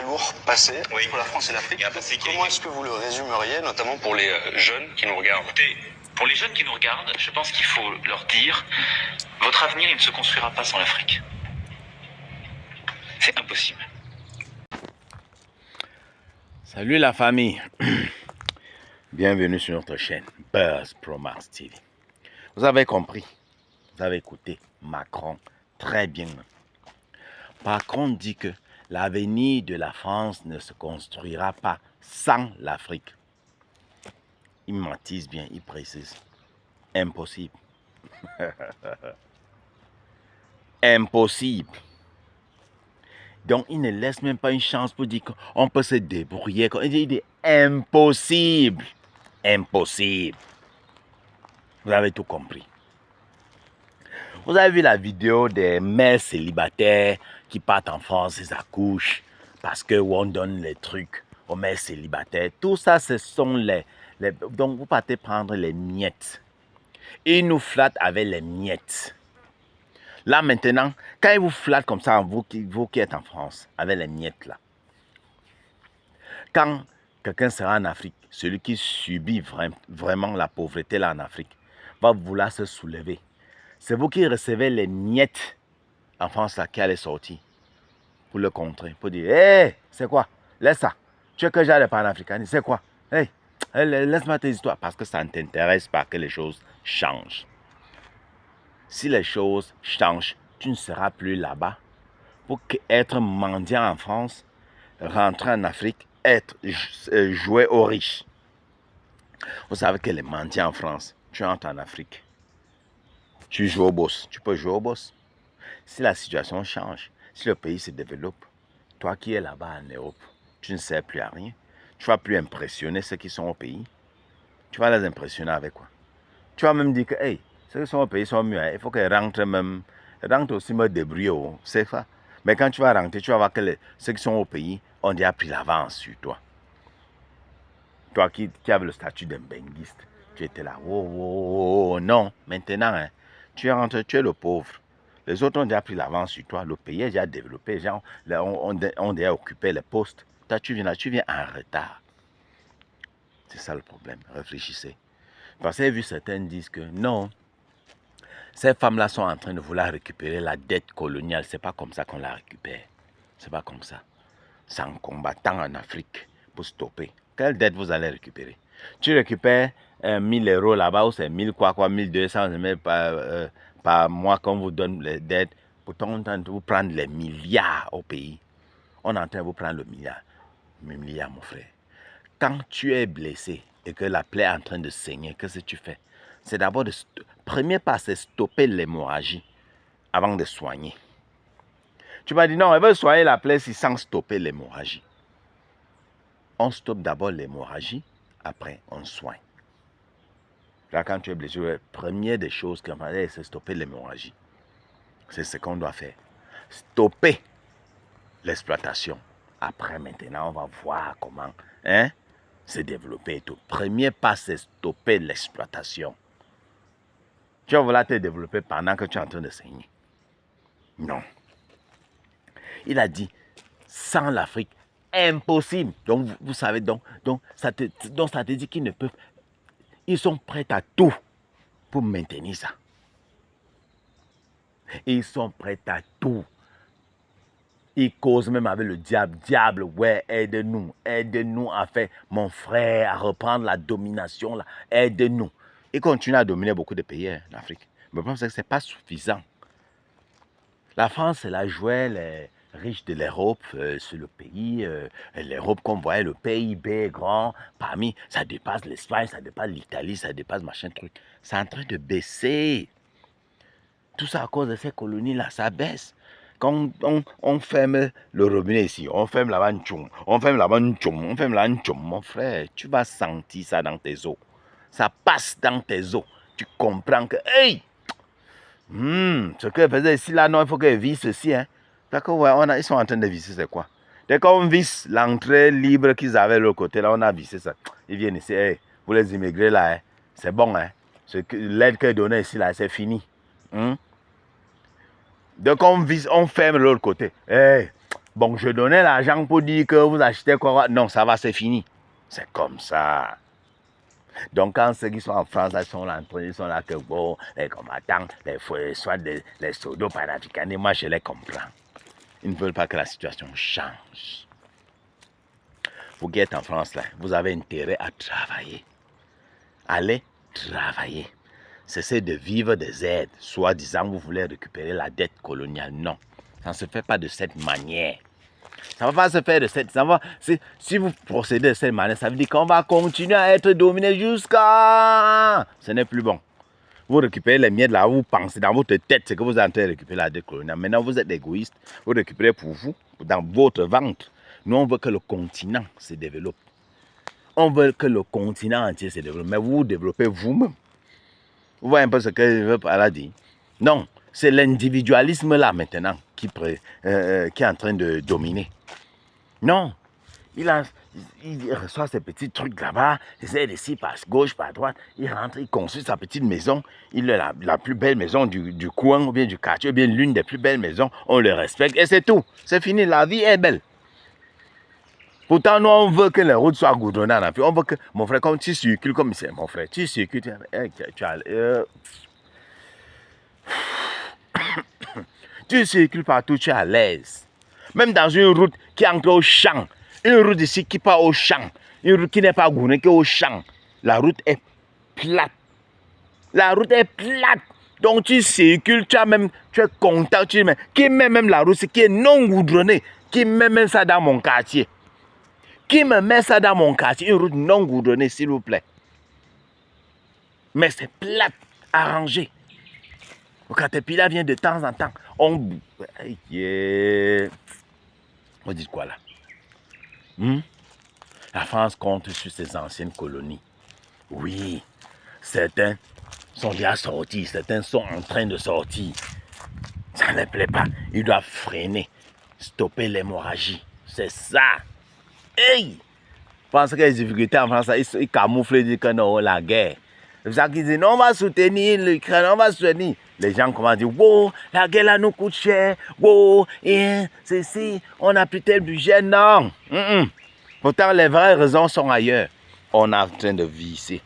lourd passé Oui. entre la France et l'Afrique. Il y a un passé qui est Comment est-ce que vous le résumeriez, notamment pour les jeunes qui nous regardent? Écoutez, pour les jeunes qui nous regardent, je pense qu'il faut leur dire votre avenir, il ne se construira pas sans l'Afrique. C'est impossible. Salut la famille. Bienvenue sur notre chaîne Buzz Pro Mars TV. Vous avez compris, vous avez écouté Macron très bien. Macron dit que l'avenir de la France ne se construira pas sans l'Afrique. Il mentise bien, il précise. Impossible. Impossible. Donc, il ne laisse même pas une chance pour dire qu'on peut se débrouiller. Il dit impossible. Impossible. Vous avez tout compris. Vous avez vu la vidéo des mères célibataires qui partent en France, ils accouchent parce qu'on donne les trucs aux mères célibataires. Tout ça, ce sont les... Donc, vous partez prendre les miettes. Ils nous flattent avec les miettes. Là, maintenant, quand ils vous flattent comme ça, vous qui êtes en France, avec les miettes là, quand quelqu'un sera en Afrique, celui qui subit vraiment la pauvreté là en Afrique, va vouloir se soulever. C'est vous qui recevez les miettes en France là qui allez sortir pour le contrer, pour dire, hé, c'est quoi? Laisse ça. Tu veux que j'aille par l'africanisme, c'est quoi? Hé, laisse-moi tes histoires, parce que ça ne t'intéresse pas que les choses changent. Si les choses changent, tu ne seras plus là-bas. Pour être mendiant en France, rentrer en Afrique, jouer aux riches. Vous savez que les mendiants en France, tu entres en Afrique, tu joues au boss. Tu peux jouer au boss. Si la situation change, si le pays se développe, toi qui es là-bas en Europe, tu ne sers plus à rien. Tu vas plus impressionner ceux qui sont au pays. Tu vas les impressionner avec quoi? Tu vas même dire que, hey, ceux qui sont au pays sont mieux. Hein. Il faut qu'ils rentrent même. Rentrent aussi me débrouiller. C'est ça. Mais quand tu vas rentrer, tu vas voir que ceux qui sont au pays ont déjà pris l'avance sur toi. Toi qui avais le statut d'un benguiste, tu étais là. Oh, non. Maintenant, hein, tu rentres, tu es le pauvre. Les autres ont déjà pris l'avance sur toi. Le pays est déjà développé. Les gens ont déjà occupé les postes. Toi, tu viens en retard. C'est ça le problème. Réfléchissez. Parce que j'ai vu certains disent que non, ces femmes-là sont en train de vouloir récupérer la dette coloniale. C'est pas comme ça qu'on la récupère. C'est pas comme ça. C'est en combattant en Afrique pour stopper. Quelle dette vous allez récupérer? Tu récupères 1000 euros là-bas ou c'est 1000 quoi, 1200 par mois qu'on vous donne les dettes. Pourtant, on est en train de vous prendre les milliards au pays. On est en train de vous prendre le milliard. Le milliard, mon frère. Quand tu es blessé et que la plaie est en train de saigner, qu'est-ce que tu fais? C'est d'abord premier pas, c'est stopper l'hémorragie avant de soigner. Tu m'as dit non, elle veut soigner la plaie sans stopper l'hémorragie. On stoppe d'abord l'hémorragie, après on soigne. Là, quand tu es blessé, la première des choses qu'on va faire, c'est stopper l'hémorragie. C'est ce qu'on doit faire. Stopper l'exploitation. Après, maintenant, on va voir comment se développer et tout. Premier pas, c'est stopper l'exploitation. Tu vas vouloir te développer pendant que tu es en train de saigner. Non. Il a dit, sans l'Afrique, impossible. Donc, vous savez, donc ça te dit qu'ils ne peuvent. Ils sont prêts à tout pour maintenir ça. Ils sont prêts à tout. Ils causent même avec le diable. Diable, ouais, aide-nous. Aide-nous à faire, mon frère, à reprendre la domination. Là. Aide-nous. Ils continuent à dominer beaucoup de pays en Afrique. Mais le problème, c'est que ce n'est pas suffisant. La France, elle a joué les riches de l'Europe sur le pays. L'Europe, comme vous voyez, le PIB grand. Parmi, ça dépasse l'Espagne, ça dépasse l'Italie, ça dépasse machin truc. C'est en train de baisser. Tout ça à cause de ces colonies-là, ça baisse. Quand on ferme le robinet ici, on ferme là-bas, on ferme là-bas, on ferme là, mon frère, tu vas sentir ça dans tes os. Ça passe dans tes os. Tu comprends que, hey, ce qu'elle faisait ici, là, non, il faut qu'elle visse ceci. Hein. D'accord, ouais, ils sont en train de visser, c'est quoi? Dès qu'on visse l'entrée libre qu'ils avaient de l'autre côté, là, on a vissé ça. Ils viennent ici, hey, vous les immigrés, là, hein, c'est bon, hein. L'aide qu'elle donnait ici, là, c'est fini. Dès qu'on visse, on ferme de l'autre côté. Hey, Bon, je donnais l'argent pour dire que vous achetez quoi. Non, ça va, c'est fini. C'est comme ça. Donc, quand ceux qui sont en France, là, ils sont là que, bon, les combattants, soit les soldats panafricains, moi, je les comprends. Ils ne veulent pas que la situation change. Vous qui êtes en France, là, vous avez intérêt à travailler. Allez travailler. Cessez de vivre des aides, soi-disant vous voulez récupérer la dette coloniale. Non, ça ne se fait pas de cette manière. Ça ne va pas se faire de cette manière. Si vous procédez de cette manière, ça veut dire qu'on va continuer à être dominé jusqu'à... Ce n'est plus bon. Vous récupérez les miettes là, vous pensez dans votre tête, c'est que vous êtes en train de récupérer la dette coloniale. Maintenant, vous êtes égoïste, vous récupérez pour vous, dans votre ventre. Nous, on veut que le continent se développe. On veut que le continent entier se développe. Mais vous développez vous-même. Vous voyez un peu ce que je veux par là dire. Non, c'est l'individualisme là maintenant qui est en train de dominer. Non, il reçoit ces petits trucs là-bas, il aide ici par gauche, par droite, il rentre, il construit sa petite maison, il a la plus belle maison du coin, ou bien du quartier, ou bien l'une des plus belles maisons, on le respecte et c'est tout. C'est fini, la vie est belle. Pourtant, nous, on veut que les routes soient goudronnées en Afrique. On veut que, mon frère, comme tu circules comme c'est, mon frère, tu circules, tu circules partout, tu es à l'aise. Même dans une route qui entre au champ, une route ici qui part au champ, une route qui n'est pas goudronnée, qui est au champ, la route est plate. La route est plate. Donc, tu circules, tu es content, qui met même la route, qui est non goudronnée, qui met même ça dans mon quartier. Qui me met ça dans mon quartier, une route non goudronnée, s'il vous plaît. Mais c'est plate, arrangé. Le caterpillar vient de temps en temps. On dit quoi là? La France compte sur ses anciennes colonies. Oui, certains sont déjà sortis, certains sont en train de sortir. Ça ne plaît pas. Ils doivent freiner, stopper l'hémorragie. C'est ça. Hey! Je pense que les difficultés en France, ils camouflent, ils disent que non, la guerre. C'est ça qu'ils disent, non, on va soutenir l'Ukraine, on va soutenir. Les gens commencent à dire, wow, la guerre là nous coûte cher, wow, c'est si, on n'a plus tel budget, non. Pourtant, les vraies raisons sont ailleurs. On est en train de visser.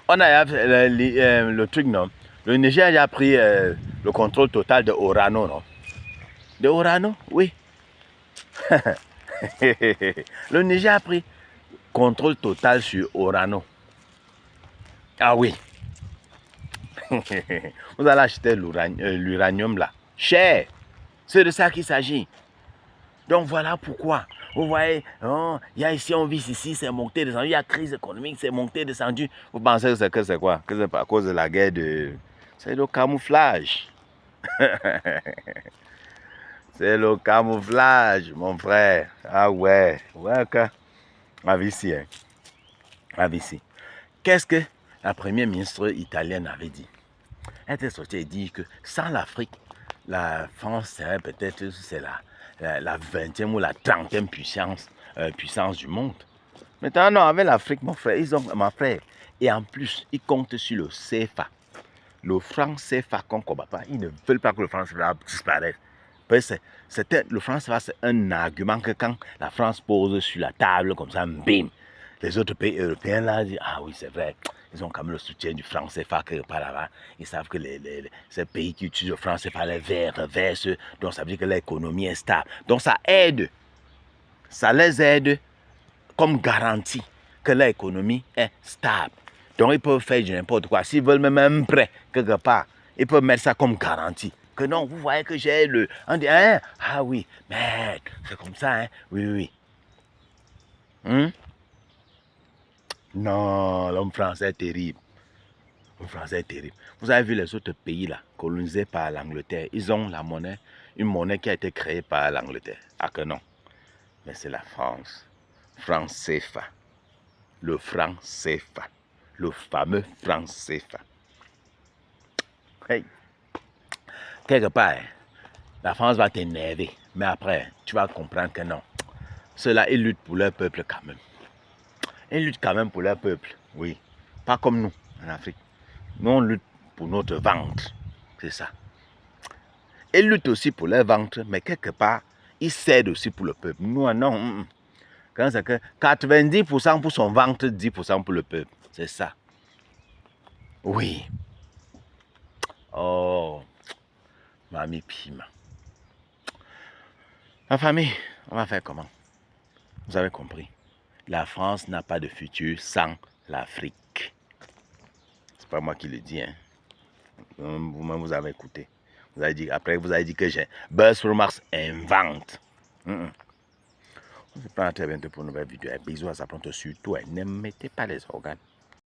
On a le truc, non. Le Niger a pris le contrôle total de Orano, non. De Orano, oui. Le Niger a pris contrôle total sur Orano. Ah oui. Vous allez acheter l'uranium là. Cher. C'est de ça qu'il s'agit. Donc voilà pourquoi. Vous voyez, il y a ici, on vit ici, c'est monté, descendu. Il y a crise économique, c'est monté, descendu. Vous pensez que c'est quoi? Que c'est pas à cause de la guerre de... C'est le camouflage. C'est le camouflage, mon frère. Ah ouais. Ouais, ok. Avici, hein. Avici. Qu'est-ce que la première ministre italienne avait dit? Elle était sortie et dit que sans l'Afrique, la France serait peut-être la 20e ou la 30e puissance du monde. Maintenant, non, avec l'Afrique, mon frère, ma frère, et en plus, ils comptent sur le CFA. Le franc CFA qu'on ne combat pas. Ils ne veulent pas que le franc CFA disparaisse. Le franc CFA, c'est un argument que quand la France pose sur la table, comme ça, bim, les autres pays européens là disent, ah oui, c'est vrai, ils ont quand même le soutien du franc CFA quelque part là-bas. Ils savent que ces pays qui utilisent le franc CFA les reversent, donc ça veut dire que l'économie est stable. Donc ça les aide comme garantie que l'économie est stable. Donc ils peuvent faire n'importe quoi. S'ils veulent même un prêt quelque part, ils peuvent mettre ça comme garantie. Que non, vous voyez que j'ai le... On dit, hein? Ah oui, mais c'est comme ça, hein? Oui. Non, l'homme français est terrible. L'homme français est terrible. Vous avez vu les autres pays là, colonisés par l'Angleterre, ils ont une monnaie qui a été créée par l'Angleterre. Ah que non. Mais c'est la France. Franc CFA. Le franc CFA. Le fameux franc CFA. Hey. Quelque part, la France va t'énerver. Mais après, tu vas comprendre que non. Ceux-là, ils luttent pour leur peuple quand même. Ils luttent quand même pour leur peuple, oui. Pas comme nous, en Afrique. Nous, on lutte pour notre ventre. C'est ça. Ils luttent aussi pour leur ventre, mais quelque part, il cède aussi pour le peuple. Nous, non. Quand c'est que 90% pour son ventre, 10% pour le peuple. C'est ça. Oui. Oh, mamie Pima. La famille, on va faire comment? Vous avez compris. La France n'a pas de futur sans l'Afrique. C'est pas moi qui le dis, hein. Vous-même, vous avez écouté. Vous avez dit, après, vous avez dit que j'ai Buzz Remarks invente. On se prend à très bientôt pour une nouvelle vidéo. Bisous à sa plante surtout. Ne mettez pas les organes.